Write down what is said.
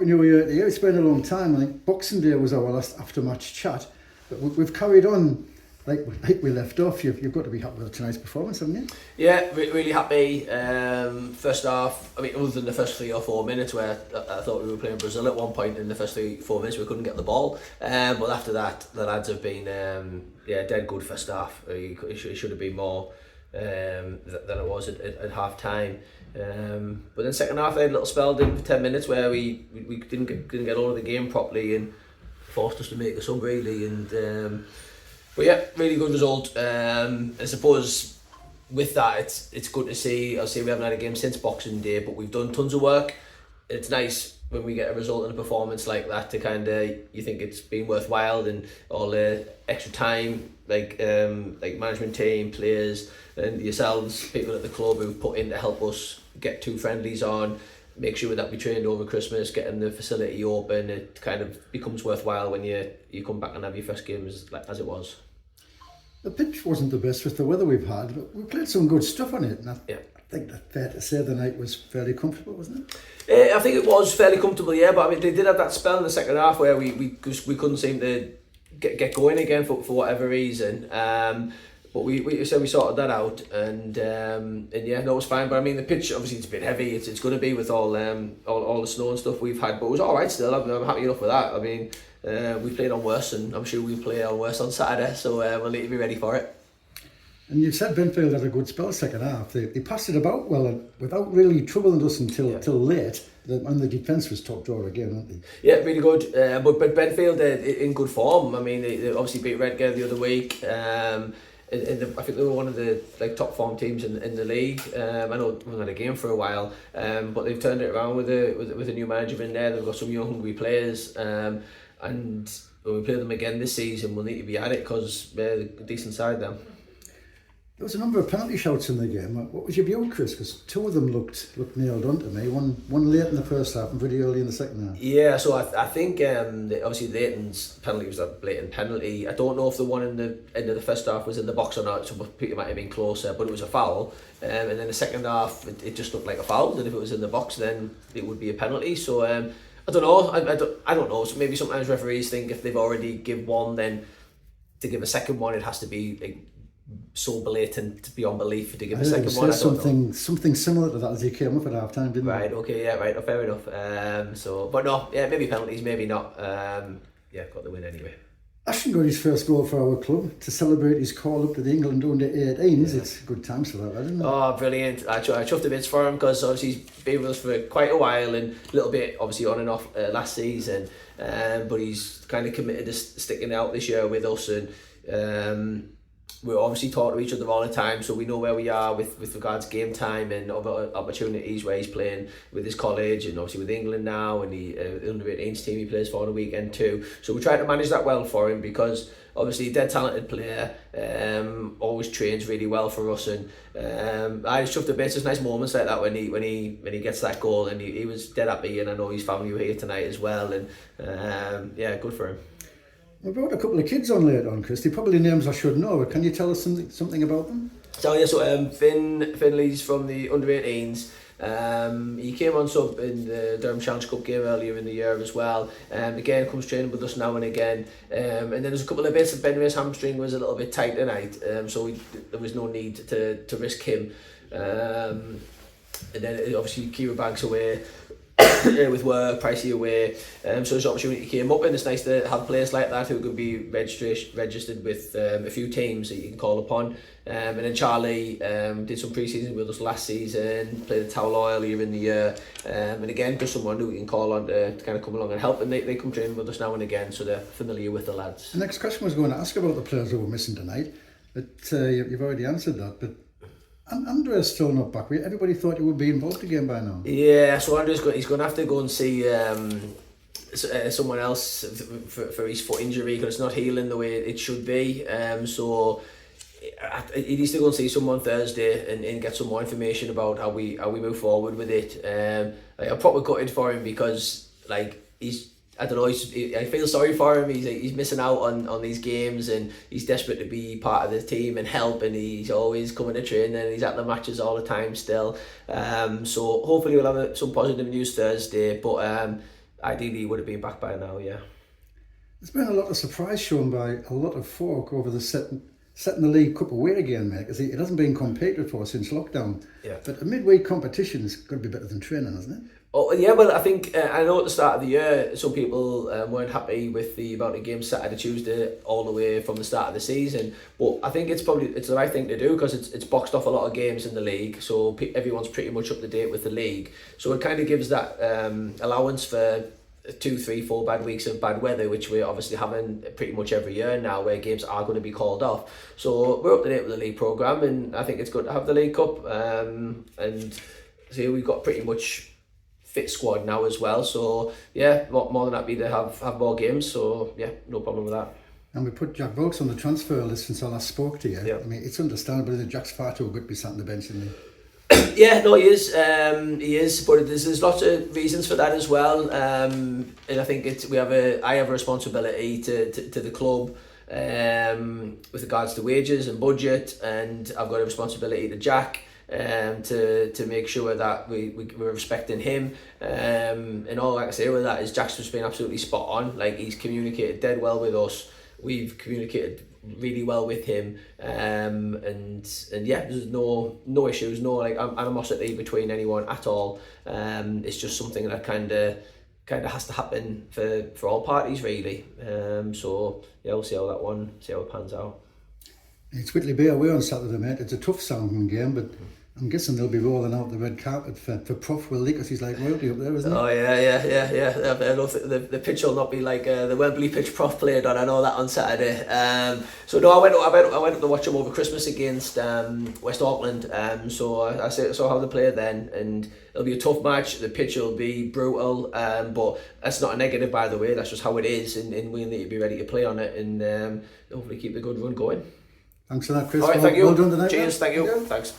Happy New Year to you. It's been a long time. I think Boxing Day was our last after-match chat. But we've carried on like we left off. You've got to be happy with tonight's performance, haven't you? Yeah, really happy. First half, I mean, other than the first 3 or 4 minutes where I thought we were playing Brazil at one point in the first 3 or 4 minutes, we couldn't get the ball. But after that, the lads have been dead good first half. It should have been more than it was at half time. But then second half, they had a little spell in for 10 minutes where we didn't get all of the game properly and forced us to make a sub really. And but yeah, really good result. I suppose with that, it's good to see. I'll say we haven't had a game since Boxing Day, but we've done tons of work. It's nice when we get a result and a performance like that to kind of, you think it's been worthwhile, and all the extra time like management team, players and yourselves, people at the club who've put in to help us get 2 friendlies on, make sure that we trained over Christmas, getting the facility open. It kind of becomes worthwhile when you come back and have your first game as it was. The pitch wasn't the best with the weather we've had, but we played some good stuff on it. And I think that's fair to say the night was fairly comfortable, wasn't it? I think it was fairly comfortable, yeah. But I mean, they did have that spell in the second half where we couldn't seem to get going again for whatever reason. But we sorted that out, and yeah, no, it was fine. But I mean, the pitch obviously it's a bit heavy. It's going to be with all the snow and stuff we've had, but it was all right still. I'm happy enough with that. I mean, we played on worse, and I'm sure we'll play on worse on Saturday. So we'll need to be ready for it. And you said Benfield had a good spell second half. They passed it about well and without really troubling us until late. And the defence was top drawer again, weren't they? Yeah, really good. But Benfield in good form. I mean, they obviously beat Redcar the other week. I think they were one of the top form teams in the league. I know we haven't had a game for a while, but they've turned it around with a new manager in there. They've got some young hungry players, and when we play them again this season, we'll need to be at it because they're a decent side then. There was a number of penalty shouts in the game. What was your view, Chris? Because 2 of them looked nailed on to me. One late in the first half and pretty early in the second half. Yeah, so I think obviously Leighton's penalty was a blatant penalty. I don't know if the one in the end of the first half was in the box or not, so it might have been closer, but it was a foul. And then the second half, it just looked like a foul, and if it was in the box, then it would be a penalty. So I don't know. I don't know. So maybe sometimes referees think if they've already give one, then to give a second one, it has to be so blatant beyond belief to give a second one. Something similar to that as he came up at half time, didn't Right, okay, yeah, right, fair enough. But no, yeah, maybe penalties, maybe not. Got the win anyway. Ashton got his first goal for our club to celebrate his call up to the England under-18s. Yeah. It's good times for that, isn't it? Oh, brilliant. I chuffed the bits for him because obviously he's been with us for quite a while and a little bit obviously on and off last season. But he's kind of committed to sticking out this year with us, and we obviously talk to each other all the time, so we know where we are with regards game time and other opportunities where he's playing with his college and obviously with England now, and the under-18s team he plays for on the weekend too. So we try to manage that well for him because obviously dead talented player, always trains really well for us, and I just chuffed a bit. There's nice moments like that when he gets that goal, and he was dead happy, and I know his family were here tonight as well, and good for him. We brought a couple of kids on later on, Chris. They're probably names I should know, but can you tell us something about them? So Finley's from the under-18s. He came on sub in the Durham Challenge Cup game earlier in the year as well. Again, comes training with us now and again. And then there's a couple of bits of Benry's hamstring was a little bit tight tonight, so there was no need to risk him. And then obviously Kira Banks away. With work, Pricey away, so this opportunity came up, and it's nice to have players like that who could be registered with a few teams that you can call upon. And then Charlie did some pre-season with us last season, played the Towel earlier in the year, and again just someone who we can call on to kind of come along and help, and they come train with us now and again, so they're familiar with the lads. The next question was going to ask about the players who were missing tonight, but you've already answered that. But Andre's still not back. Everybody thought he would be involved again by now. Yeah, so Andre's he's going to have to go and see someone else for his foot injury because it's not healing the way it should be. So he needs to go and see someone Thursday and get some more information about how we move forward with it. I'm proper gutted for him because he's. I don't know. I feel sorry for him. He's missing out on these games, and he's desperate to be part of the team and help. And he's always coming to training, and he's at the matches all the time still. So hopefully we'll have some positive news Thursday. But ideally he would have been back by now. Yeah. There's been a lot of surprise shown by a lot of folk over the setting the League Cup away again, mate, because it hasn't been competed for since lockdown. Yeah. But a midweek competition's got to be better than training, hasn't it? Oh yeah, well I think I know at the start of the year some people weren't happy with the amount of games Saturday, Tuesday all the way from the start of the season. But I think it's the right thing to do because it's boxed off a lot of games in the league, so everyone's pretty much up to date with the league. So it kind of gives that allowance for 2, 3, 4 bad weeks of bad weather, which we're obviously having pretty much every year now, where games are going to be called off. So we're up to date with the league programme, and I think it's good to have the League Cup. And so we've got pretty much fit squad now as well. So yeah, more than happy to have more games. So yeah, no problem with that. And we put Jack Wilkes on the transfer list since I last spoke to you. Yeah. I mean, it's understandable that Jack's far too good to be sat on the bench, isn't he? Yeah, no, he is. He is, but there's lots of reasons for that as well. And I think I have a responsibility to the club with regards to wages and budget, and I've got a responsibility to Jack to make sure that we're respecting him. And all I can say with that is Jack's just been absolutely spot on. Like, he's communicated dead well with us. We've communicated really well with him, and yeah, there's no issues, no like animosity between anyone at all. It's just something that kind of has to happen for all parties really. So yeah, we'll see how it pans out. It's Whitley Bay away on Saturday, mate. It's a tough sounding game, but I'm guessing they'll be rolling out the red carpet for Prof Will, because he's like royalty up there, isn't he? Oh yeah. I don't think the pitch will not be like the Wembley pitch Prof played on. I know that on Saturday. So no, I went up to watch him over Christmas against West Auckland. So I saw how they played then, and it'll be a tough match. The pitch will be brutal, but that's not a negative, by the way. That's just how it is, and we need to be ready to play on it, and hopefully keep the good run going. Thanks for that, Chris. All right, thank you. Well done tonight. Cheers, man. thank you. Thanks.